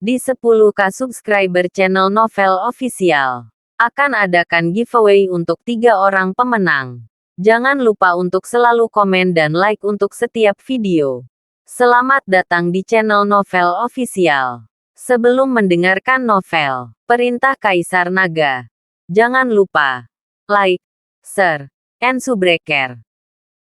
Di 10K subscriber channel Novel Official, akan adakan giveaway untuk 3 orang pemenang. Jangan lupa untuk selalu komen dan like untuk setiap video. Selamat datang di channel Novel Official. Sebelum mendengarkan novel, Perintah Kaisar Naga, jangan lupa like, share, and subscribe.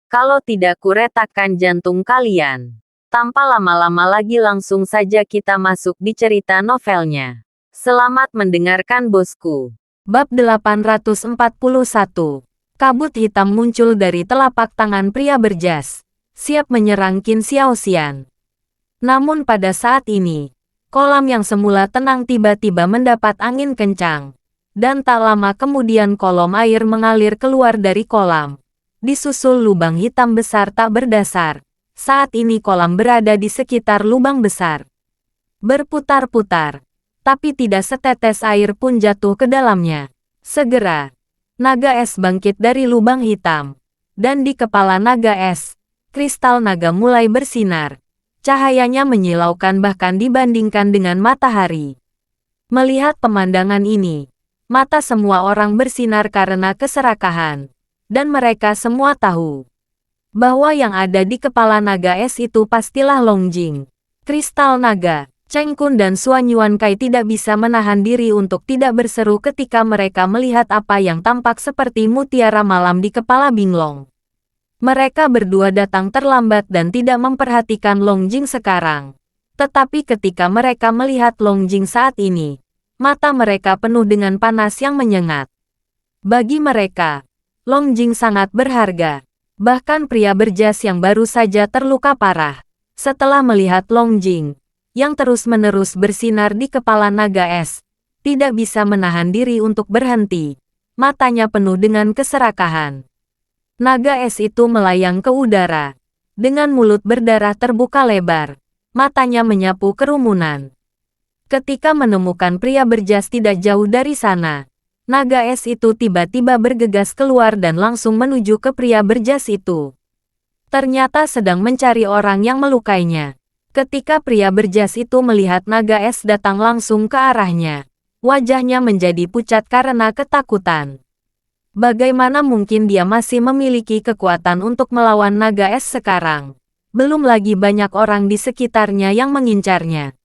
Kalau tidak kuretakkan jantung kalian. Tanpa lama-lama lagi langsung saja kita masuk di cerita novelnya. Selamat mendengarkan bosku. Bab 841. Kabut hitam muncul dari telapak tangan pria berjas, siap menyerang Qin Xiaoxian. Namun pada saat ini, kolam yang semula tenang tiba-tiba mendapat angin kencang. Dan tak lama kemudian kolom air mengalir keluar dari kolam. Disusul lubang hitam besar tak berdasar. Saat ini kolam berada di sekitar lubang besar. Berputar-putar. Tapi tidak setetes air pun jatuh ke dalamnya. Segera, naga es bangkit dari lubang hitam. Dan di kepala naga es, kristal naga mulai bersinar. Cahayanya menyilaukan bahkan dibandingkan dengan matahari. Melihat pemandangan ini, mata semua orang bersinar karena keserakahan. Dan mereka semua tahu bahwa yang ada di kepala naga es itu pastilah Longjing. Kristal naga, Cheng Kun dan Xuan Yuankai tidak bisa menahan diri untuk tidak berseru ketika mereka melihat apa yang tampak seperti mutiara malam di kepala Binglong. Mereka berdua datang terlambat dan tidak memperhatikan Longjing sekarang. Tetapi ketika mereka melihat Longjing saat ini, mata mereka penuh dengan panas yang menyengat. Bagi mereka, Longjing sangat berharga. Bahkan pria berjas yang baru saja terluka parah, setelah melihat Longjing, yang terus-menerus bersinar di kepala naga es, tidak bisa menahan diri untuk berhenti. Matanya penuh dengan keserakahan. Naga es itu melayang ke udara. Dengan mulut berdarah terbuka lebar, matanya menyapu kerumunan. Ketika menemukan pria berjas tidak jauh dari sana, naga es itu tiba-tiba bergegas keluar dan langsung menuju ke pria berjas itu. Ternyata sedang mencari orang yang melukainya. Ketika pria berjas itu melihat naga es datang langsung ke arahnya, wajahnya menjadi pucat karena ketakutan. Bagaimana mungkin dia masih memiliki kekuatan untuk melawan naga es sekarang? Belum lagi banyak orang di sekitarnya yang mengincarnya.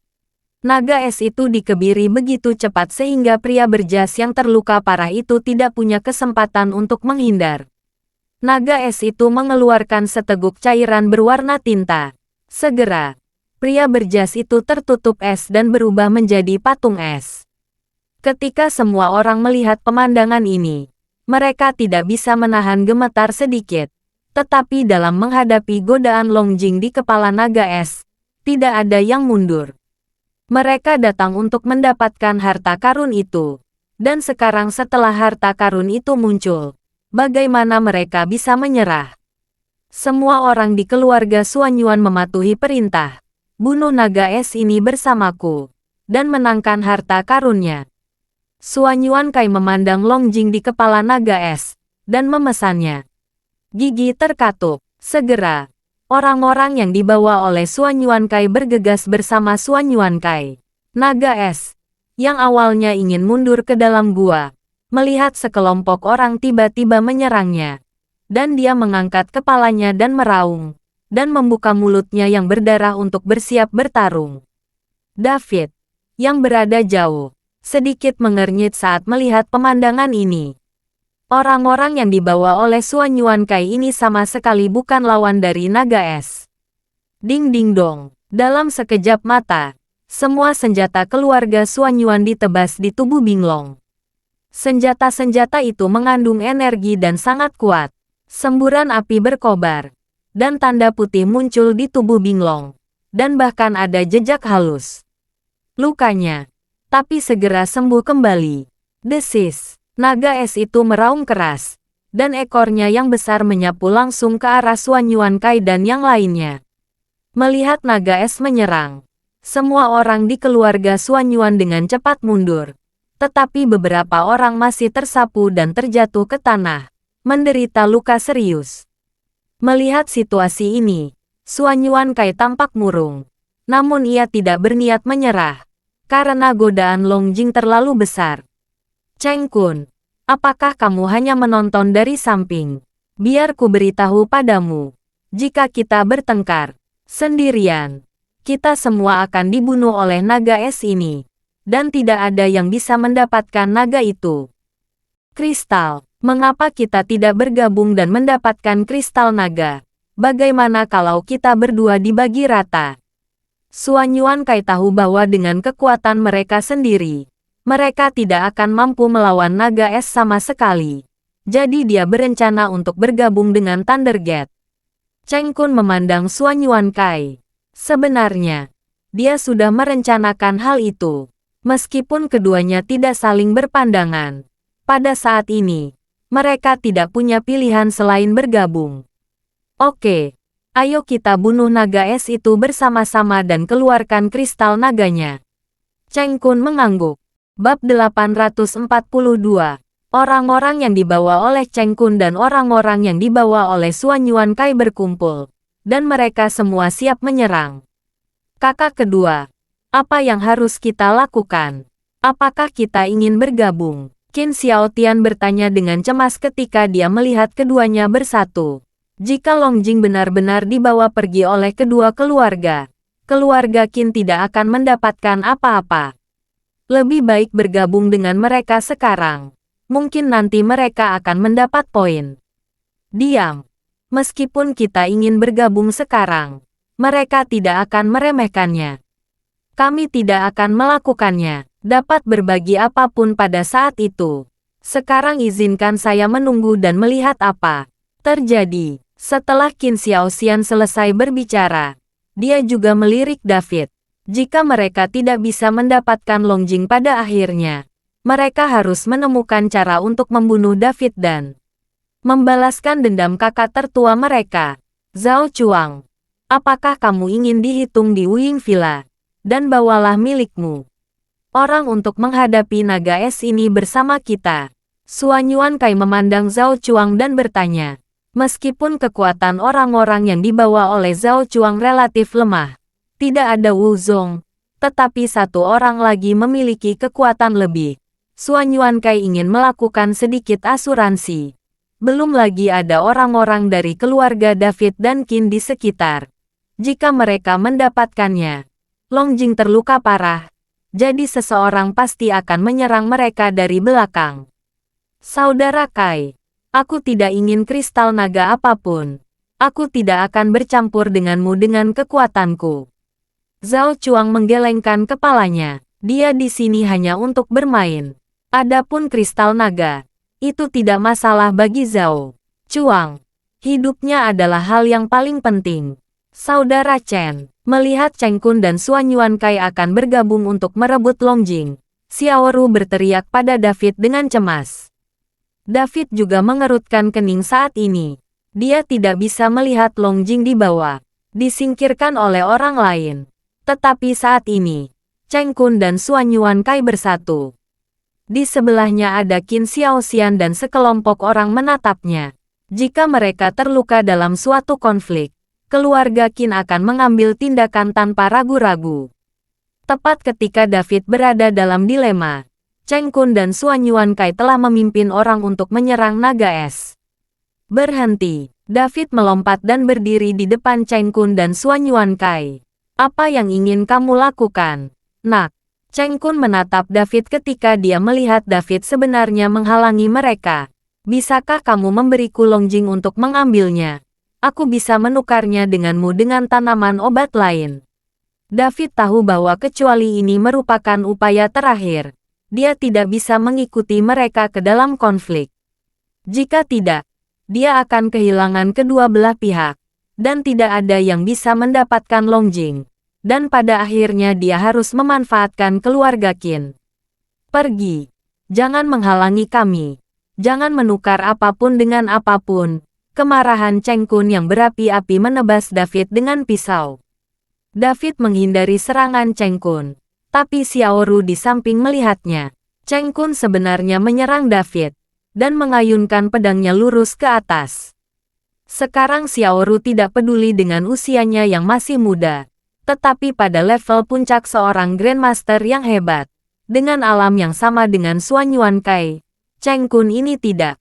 Naga es itu dikebiri begitu cepat sehingga pria berjas yang terluka parah itu tidak punya kesempatan untuk menghindar. Naga es itu mengeluarkan seteguk cairan berwarna tinta. Segera, pria berjas itu tertutup es dan berubah menjadi patung es. Ketika semua orang melihat pemandangan ini, mereka tidak bisa menahan gemetar sedikit. Tetapi dalam menghadapi godaan Longjing di kepala naga es, tidak ada yang mundur. Mereka datang untuk mendapatkan harta karun itu. Dan sekarang setelah harta karun itu muncul, bagaimana mereka bisa menyerah? Semua orang di keluarga Xuan Yuan mematuhi perintah. Bunuh naga es ini bersamaku. Dan menangkan harta karunnya. Xuan Yuankai memandang Longjing di kepala naga es. Dan memesannya. Gigi terkatup. Segera. Orang-orang yang dibawa oleh Xuan Yuankai bergegas bersama Xuan Yuankai. Naga es, yang awalnya ingin mundur ke dalam gua, melihat sekelompok orang tiba-tiba menyerangnya. Dan dia mengangkat kepalanya dan meraung, dan membuka mulutnya yang berdarah untuk bersiap bertarung. David, yang berada jauh, sedikit mengernyit saat melihat pemandangan ini. Orang-orang yang dibawa oleh Xuan Yuankai ini sama sekali bukan lawan dari naga es. Ding ding dong. Dalam sekejap mata, semua senjata keluarga Xuan Yuan ditebas di tubuh Binglong. Senjata-senjata itu mengandung energi dan sangat kuat. Semburan api berkobar, dan tanda putih muncul di tubuh Binglong. Dan bahkan ada jejak halus lukanya. Tapi segera sembuh kembali. Desis. Naga es itu meraung keras, dan ekornya yang besar menyapu langsung ke arah Xuan Yuankai dan yang lainnya. Melihat naga es menyerang, semua orang di keluarga Xuan Yuan dengan cepat mundur. Tetapi beberapa orang masih tersapu dan terjatuh ke tanah, menderita luka serius. Melihat situasi ini, Xuan Yuankai tampak murung. Namun ia tidak berniat menyerah. karena godaan Long Jing terlalu besar. Cheng Kun, apakah kamu hanya menonton dari samping? Biar ku beritahu padamu, jika kita bertengkar sendirian, kita semua akan dibunuh oleh naga es ini, dan tidak ada yang bisa mendapatkan naga itu. Kristal, mengapa kita tidak bergabung dan mendapatkan kristal naga? Bagaimana kalau kita berdua dibagi rata? Suan Yuankai tahu bahwa dengan kekuatan mereka sendiri, mereka tidak akan mampu melawan naga es sama sekali. Jadi dia berencana untuk bergabung dengan Thunder Gate. Cheng Kun memandang Suan Yuankai. Sebenarnya, dia sudah merencanakan hal itu. Meskipun keduanya tidak saling berpandangan, pada saat ini, mereka tidak punya pilihan selain bergabung. Oke, ayo kita bunuh naga es itu bersama-sama dan keluarkan kristal naganya. Cheng Kun mengangguk. Bab 842. Orang-orang yang dibawa oleh Cheng Kun dan orang-orang yang dibawa oleh Suan Yuankai berkumpul, dan mereka semua siap menyerang. Kakak kedua, apa yang harus kita lakukan? Apakah kita ingin bergabung? Qin Xiaotian bertanya dengan cemas ketika dia melihat keduanya bersatu. Jika Long Jing benar-benar dibawa pergi oleh kedua keluarga Qin tidak akan mendapatkan apa-apa. Lebih baik bergabung dengan mereka sekarang. Mungkin nanti mereka akan mendapat poin. Diam. Meskipun kita ingin bergabung sekarang, mereka tidak akan meremehkannya. Kami tidak akan melakukannya. Dapat berbagi apapun pada saat itu. Sekarang izinkan saya menunggu dan melihat apa terjadi. Setelah Qin Xiaoxian selesai berbicara, dia juga melirik David. Jika mereka tidak bisa mendapatkan Long Jing pada akhirnya, mereka harus menemukan cara untuk membunuh David dan membalaskan dendam kakak tertua mereka. Zhao Chuang, apakah kamu ingin dihitung di Wuying Villa? Dan bawalah milikmu. Orang untuk menghadapi naga es ini bersama kita. Suan Yuankai memandang Zhao Chuang dan bertanya. Meskipun kekuatan orang-orang yang dibawa oleh Zhao Chuang relatif lemah, tidak ada Wu Zong, tetapi satu orang lagi memiliki kekuatan lebih. Suan Yuankai ingin melakukan sedikit asuransi. Belum lagi ada orang-orang dari keluarga David dan Qin di sekitar. Jika mereka mendapatkannya, Long Jing terluka parah, jadi seseorang pasti akan menyerang mereka dari belakang. Saudara Kai, aku tidak ingin kristal naga apapun. Aku tidak akan bercampur denganmu dengan kekuatanku. Zhao Chuang menggelengkan kepalanya. Dia di sini hanya untuk bermain. Adapun kristal naga, itu tidak masalah bagi Zhao Chuang. Hidupnya adalah hal yang paling penting. Saudara Chen, melihat Cheng Kun dan Suan Yuankai akan bergabung untuk merebut Long Jing, Xiao Ru berteriak pada David dengan cemas. David juga mengerutkan kening saat ini. Dia tidak bisa melihat Long Jing dibawa, disingkirkan oleh orang lain. Tetapi saat ini, Cheng Kun dan Suan Yuankai bersatu. Di sebelahnya ada Qin Xiaoxian dan sekelompok orang menatapnya. Jika mereka terluka dalam suatu konflik, keluarga Qin akan mengambil tindakan tanpa ragu-ragu. Tepat ketika David berada dalam dilema, Cheng Kun dan Suan Yuankai telah memimpin orang untuk menyerang naga es. Berhenti. David melompat dan berdiri di depan Cheng Kun dan Suan Yuankai. Apa yang ingin kamu lakukan, nak? Cheng Kun menatap David ketika dia melihat David sebenarnya menghalangi mereka. Bisakah kamu memberiku Long Jing untuk mengambilnya? Aku bisa menukarnya denganmu dengan tanaman obat lain. David tahu bahwa kecuali ini merupakan upaya terakhir. Dia tidak bisa mengikuti mereka ke dalam konflik. Jika tidak, dia akan kehilangan kedua belah pihak, dan tidak ada yang bisa mendapatkan Long Jing. Dan pada akhirnya dia harus memanfaatkan keluarga Qin. Pergi. Jangan menghalangi kami. Jangan menukar apapun dengan apapun. Kemarahan Cheng Kun yang berapi-api menebas David dengan pisau. David menghindari serangan Cheng Kun. Tapi Xiao Ru di samping melihatnya. Cheng Kun sebenarnya menyerang David, dan mengayunkan pedangnya lurus ke atas. Sekarang Xiao Ru tidak peduli dengan usianya yang masih muda, Tetapi pada level puncak seorang Grandmaster yang hebat, dengan alam yang sama dengan Xuan Yuankai, Cheng Kun ini tidak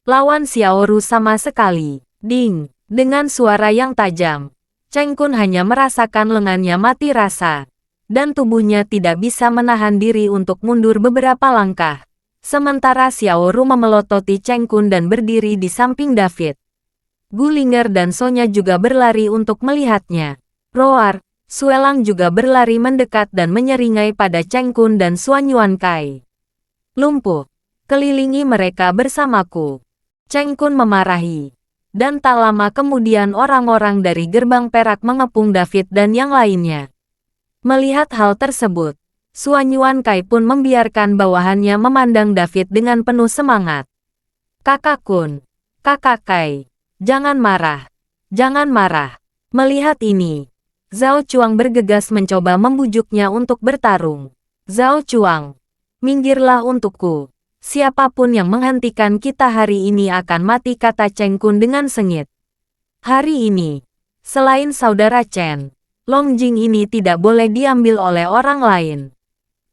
lawan Xiaoru sama sekali. Ding! Dengan suara yang tajam, Cheng Kun hanya merasakan lengannya mati rasa, dan tubuhnya tidak bisa menahan diri untuk mundur beberapa langkah. Sementara Xiaoru memelototi Cheng Kun dan berdiri di samping David. Gulinger dan Sonya juga berlari untuk melihatnya. Roar, Suelang juga berlari mendekat dan menyeringai pada Cheng Kun dan Xuan Yuankai. Lumpuh, kelilingi mereka bersamaku. Cheng Kun memarahi. Dan tak lama kemudian orang-orang dari gerbang perak mengepung David dan yang lainnya. Melihat hal tersebut, Xuan Yuankai pun membiarkan bawahannya memandang David dengan penuh semangat. Kakak Kun, Kakak Kai, jangan marah, jangan marah. Melihat ini, Zhao Chuang bergegas mencoba membujuknya untuk bertarung. Zhao Chuang, minggirlah untukku. Siapapun yang menghentikan kita hari ini akan mati, kata Cheng Kun dengan sengit. Hari ini, selain saudara Chen, Long Jing ini tidak boleh diambil oleh orang lain.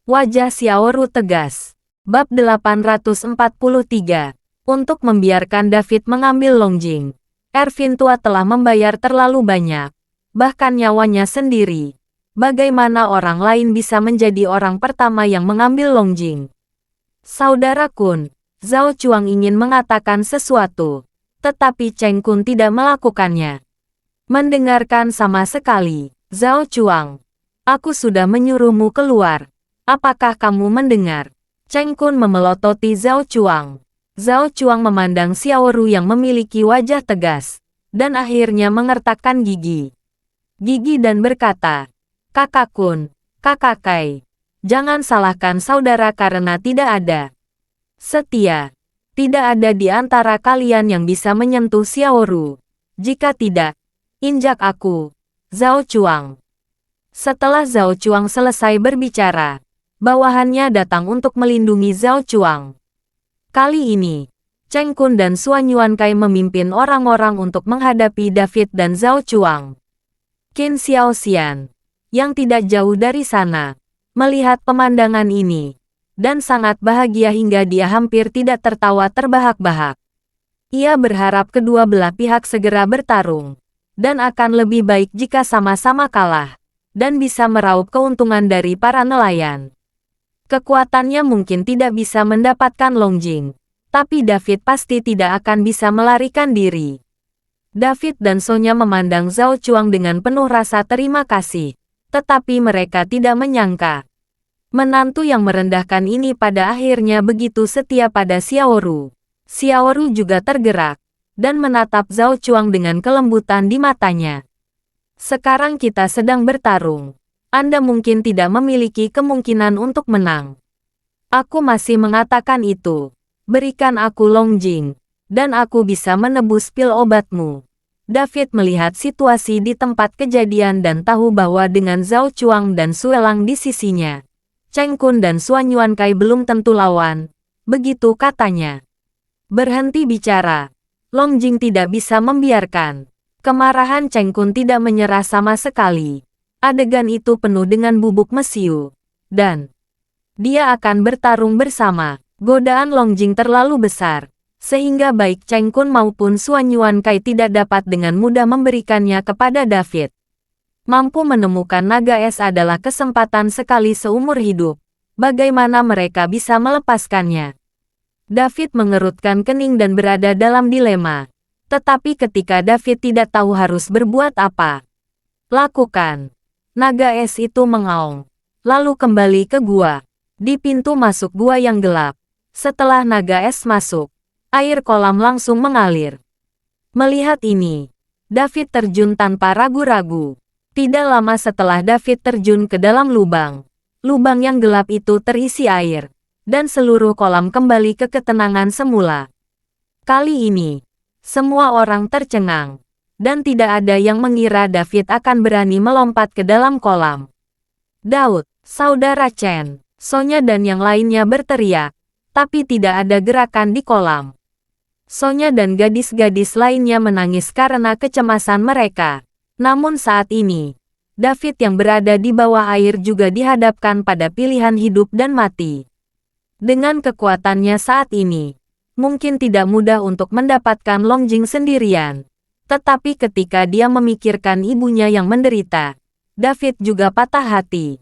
Wajah Xiaoru tegas. Bab 843. Untuk membiarkan David mengambil Long Jing, Ervin tua telah membayar terlalu banyak, bahkan nyawanya sendiri. Bagaimana orang lain bisa menjadi orang pertama yang mengambil Long Jing? Saudara Kun, Zhao Chuang ingin mengatakan sesuatu, tetapi Cheng Kun tidak melakukannya. Mendengarkan sama sekali, Zhao Chuang. Aku sudah menyuruhmu keluar. Apakah kamu mendengar? Cheng Kun memelototi Zhao Chuang. Zhao Chuang memandang Xiaoru yang memiliki wajah tegas, dan akhirnya mengertakkan gigi. Dan berkata, Kakak Kun, Kakak Kai. Jangan salahkan saudara karena tidak ada setia. Tidak ada di antara kalian yang bisa menyentuh Xiaoru. Jika tidak, injak aku. Zhao Chuang. Setelah Zhao Chuang selesai berbicara, bawahannya datang untuk melindungi Zhao Chuang. Kali ini, Cheng Kun dan Xuan Yuankai memimpin orang-orang untuk menghadapi David dan Zhao Chuang. Qin Xiaoxian, yang tidak jauh dari sana, melihat pemandangan ini, dan sangat bahagia hingga dia hampir tidak tertawa terbahak-bahak. Ia berharap kedua belah pihak segera bertarung, dan akan lebih baik jika sama-sama kalah, dan bisa meraup keuntungan dari para nelayan. Kekuatannya mungkin tidak bisa mendapatkan Long Jing, tapi David pasti tidak akan bisa melarikan diri. David dan Sonya memandang Zhao Chuang dengan penuh rasa terima kasih. Tetapi mereka tidak menyangka, menantu yang merendahkan ini pada akhirnya begitu setia pada Xiaoru. Xiaoru juga tergerak, dan menatap Zhao Chuang dengan kelembutan di matanya. Sekarang kita sedang bertarung. Anda mungkin tidak memiliki kemungkinan untuk menang. Aku masih mengatakan itu. Berikan aku Long Jing, dan aku bisa menebus pil obatmu. David melihat situasi di tempat kejadian dan tahu bahwa dengan Zhao Chuang dan Suelang di sisinya, Cheng Kun dan Xuan Yuankai belum tentu lawan. Begitu katanya. Berhenti bicara. Long Jing tidak bisa membiarkan. Kemarahan Cheng Kun tidak menyerah sama sekali. Adegan itu penuh dengan bubuk mesiu. Dan dia akan bertarung bersama. Godaan Long Jing terlalu besar, sehingga baik Cheng Kun maupun Xuan Yuankai tidak dapat dengan mudah memberikannya kepada David. Mampu menemukan naga es adalah kesempatan sekali seumur hidup. Bagaimana mereka bisa melepaskannya? David mengerutkan kening dan berada dalam dilema. Tetapi ketika David tidak tahu harus berbuat apa, lakukan. Naga es itu mengaung, lalu kembali ke gua. Di pintu masuk gua yang gelap, setelah naga es masuk, air kolam langsung mengalir. Melihat ini, David terjun tanpa ragu-ragu. Tidak lama setelah David terjun ke dalam lubang yang gelap itu terisi air, dan seluruh kolam kembali ke ketenangan semula. Kali ini, semua orang tercengang, dan tidak ada yang mengira David akan berani melompat ke dalam kolam. Daud, saudara Chen, Sonya dan yang lainnya berteriak, tapi tidak ada gerakan di kolam. Sonya dan gadis-gadis lainnya menangis karena kecemasan mereka. Namun saat ini, David yang berada di bawah air juga dihadapkan pada pilihan hidup dan mati. Dengan kekuatannya saat ini, mungkin tidak mudah untuk mendapatkan Longjing sendirian. Tetapi ketika dia memikirkan ibunya yang menderita, David juga patah hati.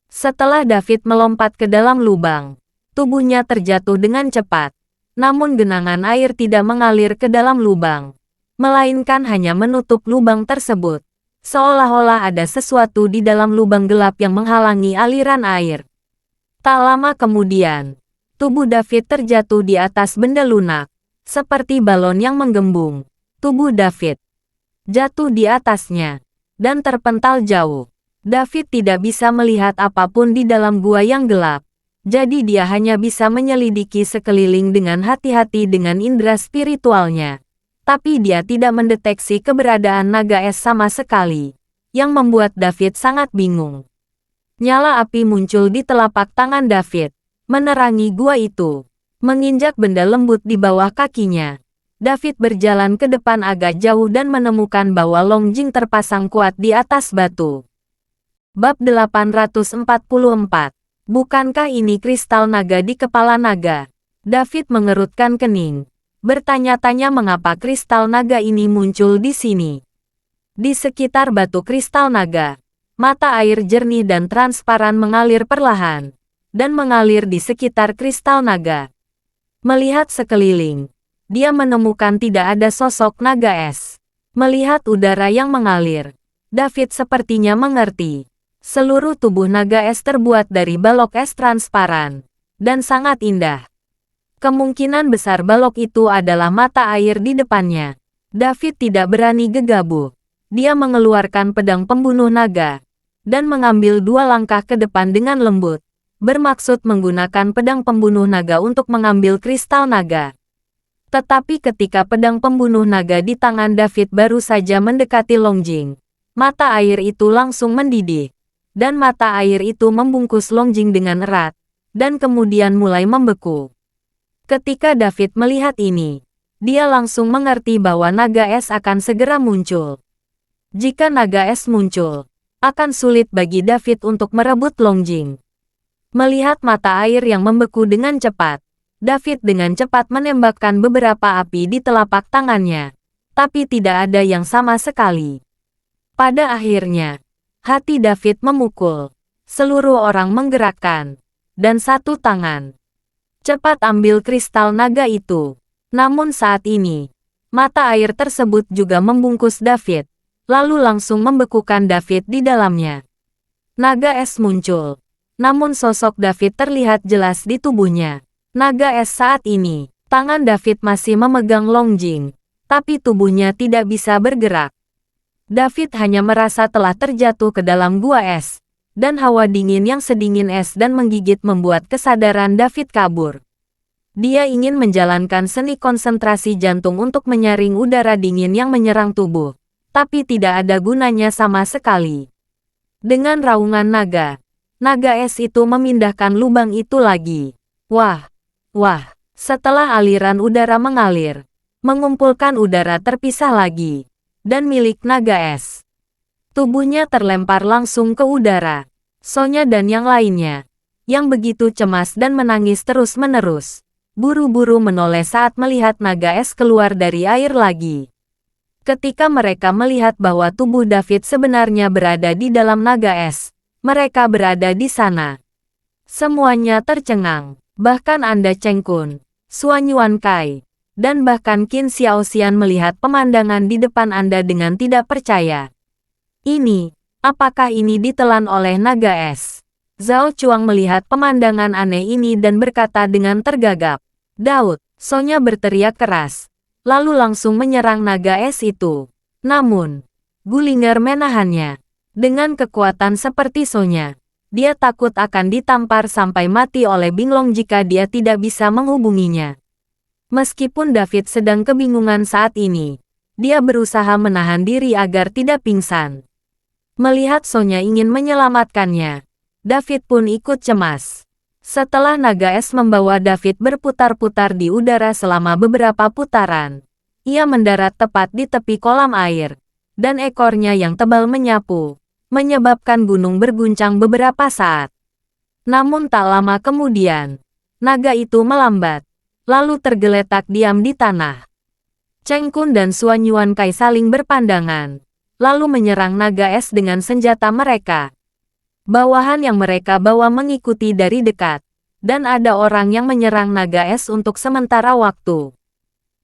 Setelah David melompat ke dalam lubang, tubuhnya terjatuh dengan cepat. Namun genangan air tidak mengalir ke dalam lubang, melainkan hanya menutup lubang tersebut. Seolah-olah ada sesuatu di dalam lubang gelap yang menghalangi aliran air. Tak lama kemudian, tubuh David terjatuh di atas benda lunak, seperti balon yang menggembung. Tubuh David jatuh di atasnya dan terpental jauh. David tidak bisa melihat apapun di dalam gua yang gelap, jadi dia hanya bisa menyelidiki sekeliling dengan hati-hati dengan indera spiritualnya. Tapi dia tidak mendeteksi keberadaan naga es sama sekali, yang membuat David sangat bingung. Nyala api muncul di telapak tangan David, menerangi gua itu. Menginjak benda lembut di bawah kakinya, David berjalan ke depan agak jauh dan menemukan bahwa Longjing terpasang kuat di atas batu. Bab 844. Bukankah ini kristal naga di kepala naga? David mengerutkan kening, bertanya-tanya mengapa kristal naga ini muncul di sini. Di sekitar batu kristal naga, mata air jernih dan transparan mengalir perlahan, dan mengalir di sekitar kristal naga. Melihat sekeliling, dia menemukan tidak ada sosok naga es. Melihat udara yang mengalir, David sepertinya mengerti. Seluruh tubuh naga es terbuat dari balok es transparan, dan sangat indah. Kemungkinan besar balok itu adalah mata air di depannya. David tidak berani gegabah. Dia mengeluarkan pedang pembunuh naga, dan mengambil 2 langkah ke depan dengan lembut, bermaksud menggunakan pedang pembunuh naga untuk mengambil kristal naga. Tetapi ketika pedang pembunuh naga di tangan David baru saja mendekati Longjing, mata air itu langsung mendidih, dan mata air itu membungkus Longjing dengan erat, dan kemudian mulai membeku. Ketika David melihat ini, dia langsung mengerti bahwa naga es akan segera muncul. Jika naga es muncul, akan sulit bagi David untuk merebut Longjing. Melihat mata air yang membeku dengan cepat, David dengan cepat menembakkan beberapa api di telapak tangannya, tapi tidak ada yang sama sekali. Pada akhirnya, hati David memukul. Seluruh orang menggerakkan, dan satu tangan cepat ambil kristal naga itu. Namun saat ini, mata air tersebut juga membungkus David, lalu langsung membekukan David di dalamnya. Naga es muncul, namun sosok David terlihat jelas di tubuhnya. Naga es saat ini, tangan David masih memegang Longjing, tapi tubuhnya tidak bisa bergerak. David hanya merasa telah terjatuh ke dalam gua es, dan hawa dingin yang sedingin es dan menggigit membuat kesadaran David kabur. Dia ingin menjalankan seni konsentrasi jantung untuk menyaring udara dingin yang menyerang tubuh, tapi tidak ada gunanya sama sekali. Dengan raungan naga, naga es itu memindahkan lubang itu lagi. Wah! Wah, setelah aliran udara mengalir, mengumpulkan udara terpisah lagi, dan milik naga es. Tubuhnya terlempar langsung ke udara. Sonya dan yang lainnya, yang begitu cemas dan menangis terus-menerus, buru-buru menoleh saat melihat naga es keluar dari air lagi. Ketika mereka melihat bahwa tubuh David sebenarnya berada di dalam naga es, mereka berada di sana. Semuanya tercengang. Bahkan Anda Cheng Kun, Suan Yuan Kai, dan bahkan Qin Xiaoxian melihat pemandangan di depan Anda dengan tidak percaya. Ini, apakah ini ditelan oleh naga es? Zhao Chuang melihat pemandangan aneh ini dan berkata dengan tergagap, "Daud!" Sonya berteriak keras, lalu langsung menyerang naga es itu. Namun, Gullinger menahannya. Dengan kekuatan seperti Sonya, dia takut akan ditampar sampai mati oleh Binglong jika dia tidak bisa menghubunginya. Meskipun David sedang kebingungan saat ini, dia berusaha menahan diri agar tidak pingsan. Melihat Sonya ingin menyelamatkannya, David pun ikut cemas. Setelah naga es membawa David berputar-putar di udara selama beberapa putaran, ia mendarat tepat di tepi kolam air, dan ekornya yang tebal menyapu, menyebabkan gunung berguncang beberapa saat. Namun tak lama kemudian, naga itu melambat, lalu tergeletak diam di tanah. Cheng Kun dan Xuan Yuankai saling berpandangan, lalu menyerang naga es dengan senjata mereka. Bawahan yang mereka bawa mengikuti dari dekat, dan ada orang yang menyerang naga es untuk sementara waktu.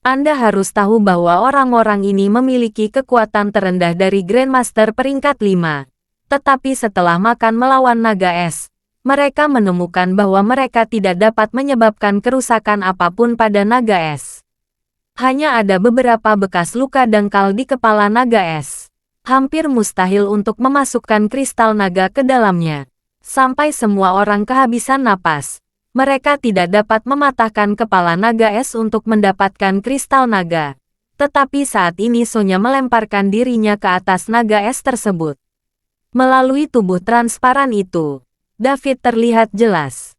Anda harus tahu bahwa orang-orang ini memiliki kekuatan terendah dari Grandmaster peringkat 5. Tetapi setelah makan melawan naga es, mereka menemukan bahwa mereka tidak dapat menyebabkan kerusakan apapun pada naga es. Hanya ada beberapa bekas luka dangkal di kepala naga es. Hampir mustahil untuk memasukkan kristal naga ke dalamnya. Sampai semua orang kehabisan napas, mereka tidak dapat mematahkan kepala naga es untuk mendapatkan kristal naga. Tetapi saat ini Sonya melemparkan dirinya ke atas naga es tersebut. Melalui tubuh transparan itu, David terlihat jelas.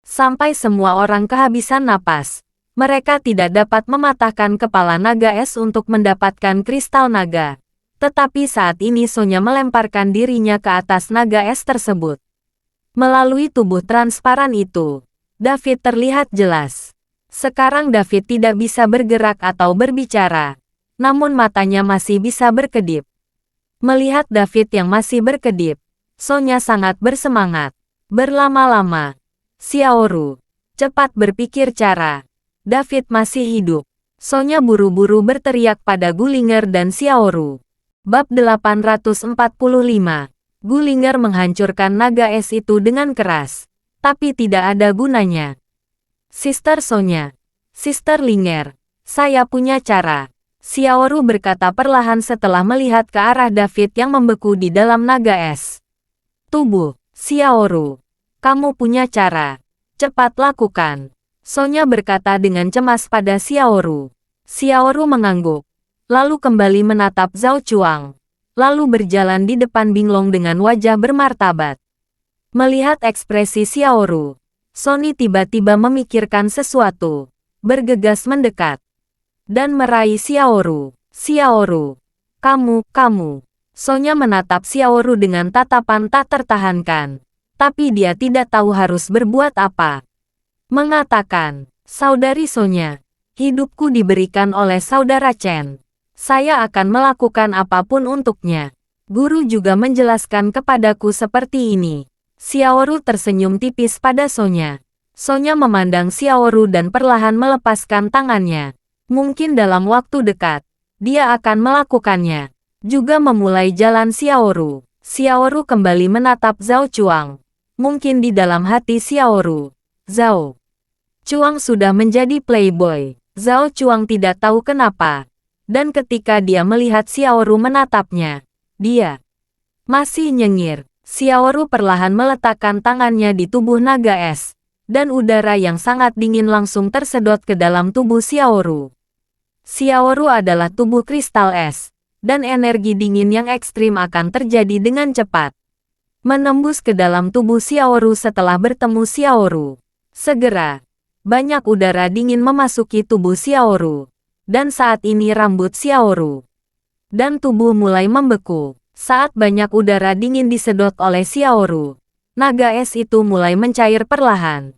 Sampai semua orang kehabisan napas, mereka tidak dapat mematahkan kepala naga es untuk mendapatkan kristal naga. Tetapi saat ini Sonya melemparkan dirinya ke atas naga es tersebut. Melalui tubuh transparan itu, David terlihat jelas. Sekarang David tidak bisa bergerak atau berbicara, namun matanya masih bisa berkedip. Melihat David yang masih berkedip, Sonya sangat bersemangat. Berlama-lama, Xiaoru, cepat berpikir cara. David masih hidup. Sonya buru-buru berteriak pada Gullinger dan Xiaoru. Bab 845. Gullinger menghancurkan naga es itu dengan keras, tapi tidak ada gunanya. Sister Sonya, Sister Linger, saya punya cara. Xiaoru berkata perlahan setelah melihat ke arah David yang membeku di dalam naga es. Tubuh, Xiaoru, kamu punya cara. Cepat lakukan. Sonya berkata dengan cemas pada Xiaoru. Xiaoru mengangguk, lalu kembali menatap Zhao Chuang, lalu berjalan di depan Binglong dengan wajah bermartabat. Melihat ekspresi Xiaoru, Sony tiba-tiba memikirkan sesuatu, bergegas mendekat, dan meraih Xiaoru. Xiaoru, kamu. Sonya menatap Xiaoru dengan tatapan tak tertahankan, tapi dia tidak tahu harus berbuat apa. Mengatakan, Saudari Sonya, hidupku diberikan oleh Saudara Chen. Saya akan melakukan apapun untuknya. Guru juga menjelaskan kepadaku seperti ini. Xiaoru tersenyum tipis pada Sonya. Sonya memandang Xiaoru dan perlahan melepaskan tangannya. Mungkin dalam waktu dekat, dia akan melakukannya. Juga memulai jalan Xiaoru. Xiaoru kembali menatap Zhao Chuang. Mungkin di dalam hati Xiaoru, Zhao Chuang sudah menjadi playboy. Zhao Chuang tidak tahu kenapa. Dan ketika dia melihat Xiaoru menatapnya, dia masih nyengir. Xiaoru perlahan meletakkan tangannya di tubuh naga es, dan udara yang sangat dingin langsung tersedot ke dalam tubuh Xiaoru. Xiaoru adalah tubuh kristal es, dan energi dingin yang ekstrim akan terjadi dengan cepat. Menembus ke dalam tubuh Xiaoru setelah bertemu Xiaoru. Segera, banyak udara dingin memasuki tubuh Xiaoru. Dan saat ini rambut Xiaoru dan tubuh mulai membeku. Saat banyak udara dingin disedot oleh Xiaoru, naga es itu mulai mencair perlahan.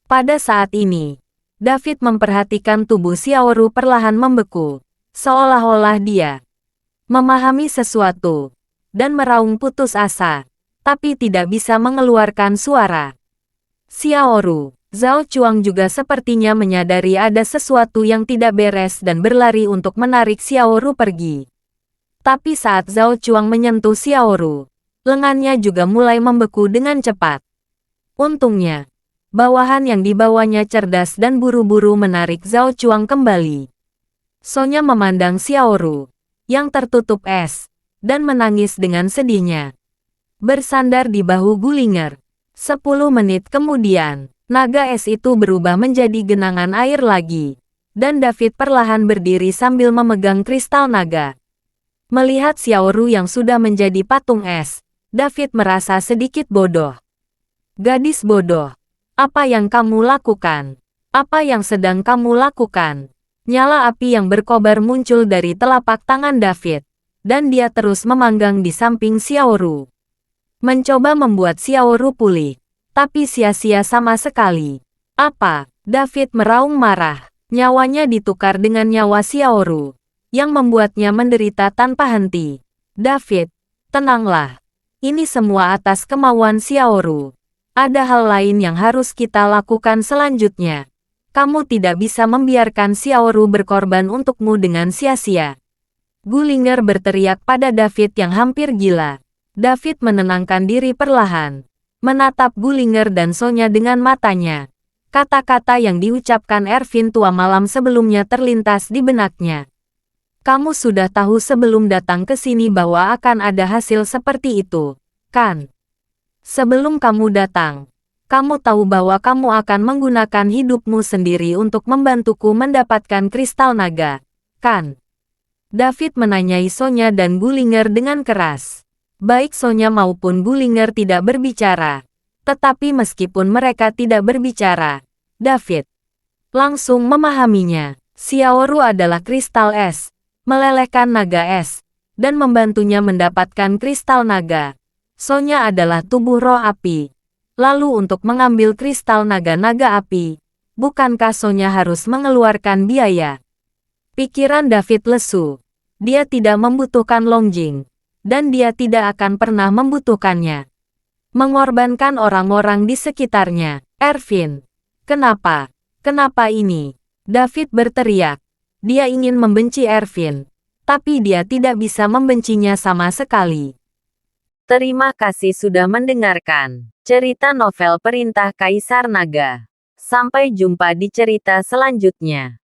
Pada saat ini, David memperhatikan tubuh Xiaoru perlahan membeku, seolah-olah dia memahami sesuatu, dan meraung putus asa, tapi tidak bisa mengeluarkan suara. Xiaoru, Zhao Chuang juga sepertinya menyadari ada sesuatu yang tidak beres dan berlari untuk menarik Xiaoru pergi. Tapi saat Zhao Chuang menyentuh Xiaoru, lengannya juga mulai membeku dengan cepat. Untungnya, bawahan yang dibawanya cerdas dan buru-buru menarik Zhao Chuang kembali. Sonya memandang Xiaoru, yang tertutup es, dan menangis dengan sedihnya. Bersandar di bahu Gullinger. 10 menit kemudian, naga es itu berubah menjadi genangan air lagi, dan David perlahan berdiri sambil memegang kristal naga. Melihat Xiaoru yang sudah menjadi patung es, David merasa sedikit bodoh. Gadis bodoh, apa yang kamu lakukan? Apa yang sedang kamu lakukan? Nyala api yang berkobar muncul dari telapak tangan David, dan dia terus memanggang di samping Xiaoru. Mencoba membuat Xiaoru pulih, tapi sia-sia sama sekali. Apa? David meraung marah. Nyawanya ditukar dengan nyawa Xiaoru, yang membuatnya menderita tanpa henti. David, tenanglah. Ini semua atas kemauan Xiaoru. Ada hal lain yang harus kita lakukan selanjutnya. Kamu tidak bisa membiarkan Xiaoru berkorban untukmu dengan sia-sia. Gullinger berteriak pada David yang hampir gila. David menenangkan diri perlahan, menatap Gullinger dan Sonya dengan matanya. Kata-kata yang diucapkan Erwin tua malam sebelumnya terlintas di benaknya. Kamu sudah tahu sebelum datang ke sini bahwa akan ada hasil seperti itu, kan? Sebelum kamu datang, kamu tahu bahwa kamu akan menggunakan hidupmu sendiri untuk membantuku mendapatkan kristal naga, kan? David menanyai Sonya dan Gullinger dengan keras. Baik Sonya maupun Gullinger tidak berbicara. Tetapi meskipun mereka tidak berbicara, David langsung memahaminya. Xiaoru adalah kristal es, melelehkan naga es, dan membantunya mendapatkan kristal naga. Sonya adalah tubuh roh api. Lalu untuk mengambil kristal naga-naga api, bukankah Sonya harus mengeluarkan biaya? Pikiran David lesu. Dia tidak membutuhkan Longjing, dan dia tidak akan pernah membutuhkannya. Mengorbankan orang-orang di sekitarnya. Erwin, kenapa? Kenapa ini? David berteriak. Dia ingin membenci Erwin, tapi dia tidak bisa membencinya sama sekali. Terima kasih sudah mendengarkan cerita novel Perintah Kaisar Naga. Sampai jumpa di cerita selanjutnya.